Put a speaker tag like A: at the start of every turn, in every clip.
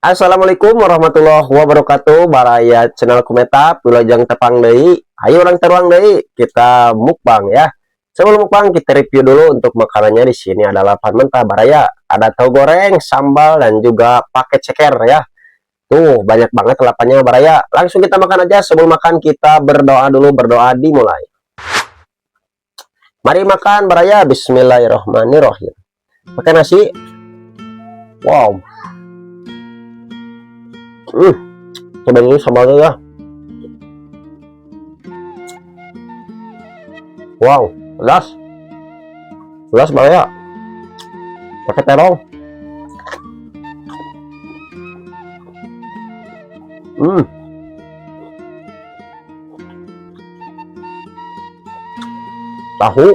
A: Assalamualaikum warahmatullahi wabarakatuh. Baraya channel Kumeta Pilajang Tepang Deui. Ayo orang teruang deui, kita mukbang ya. Sebelum mukbang kita review dulu untuk makanannya. Di sini ada lapan mentah baraya, ada tahu goreng, sambal dan juga pakai ceker ya. Tuh banyak banget lapannya baraya. Langsung kita makan aja. Sebelum makan kita berdoa dulu, berdoa dimulai. Mari makan baraya. Bismillahirrahmanirrahim. Pakai nasi. Wow. Coba dulu sambalnya ya. Wow, pedas. Pedas banget ya. Pakai terong. Tahu.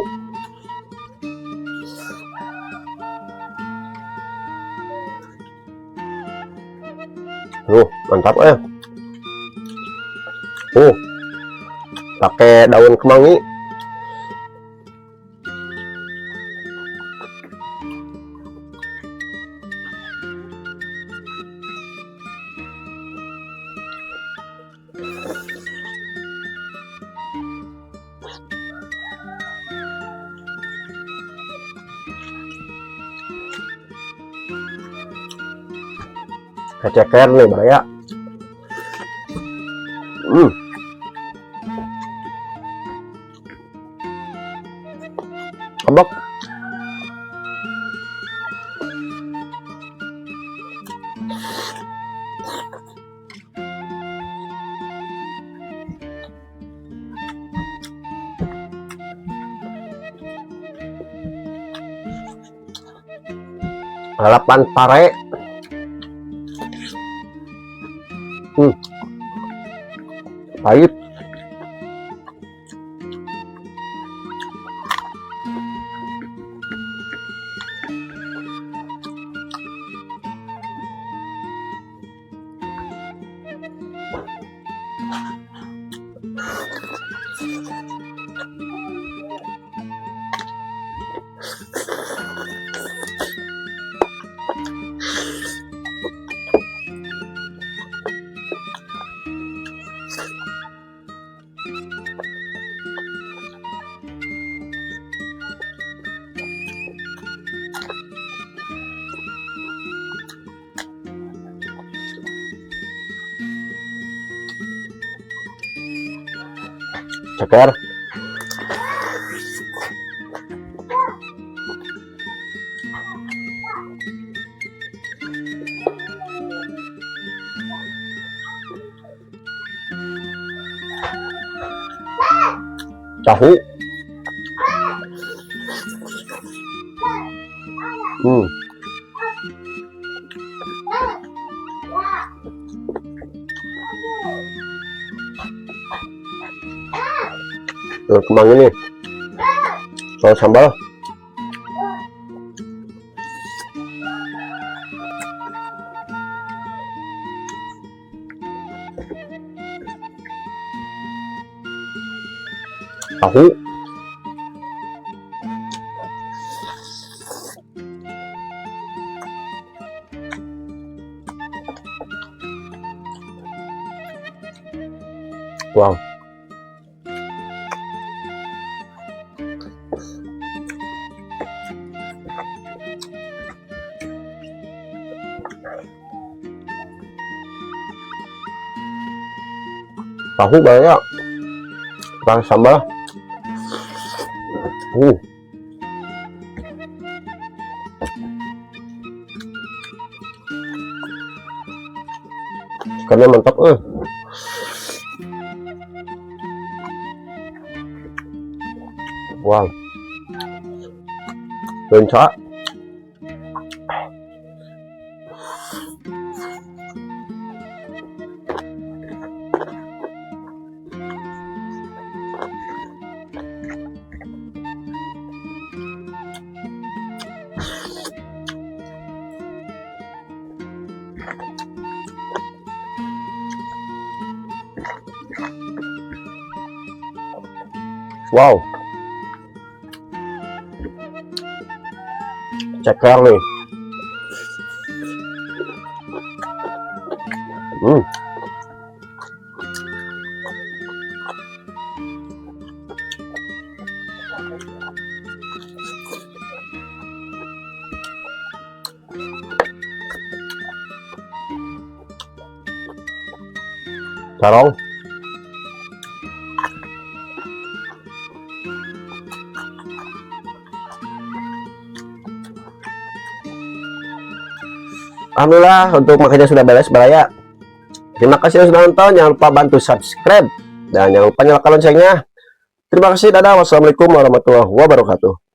A: Mantap ya. Pakai daun kemangi. Ceker nih baraya. Kebak. Lalapan pare. Pahit. Ceker. Tahu. Kemang ini soal sambal. Tahu. Wow. Tahu banyak. Pakai sambal. Ikannya mantap. Wow. Bencak. Wow. Ceker nih. Sarong. Alhamdulillah untuk makannya sudah beres Baraya. Terima kasih sudah nonton, jangan lupa bantu subscribe dan jangan lupa nyalakan loncengnya. Terima kasih, dadah, wassalamualaikum warahmatullahi wabarakatuh.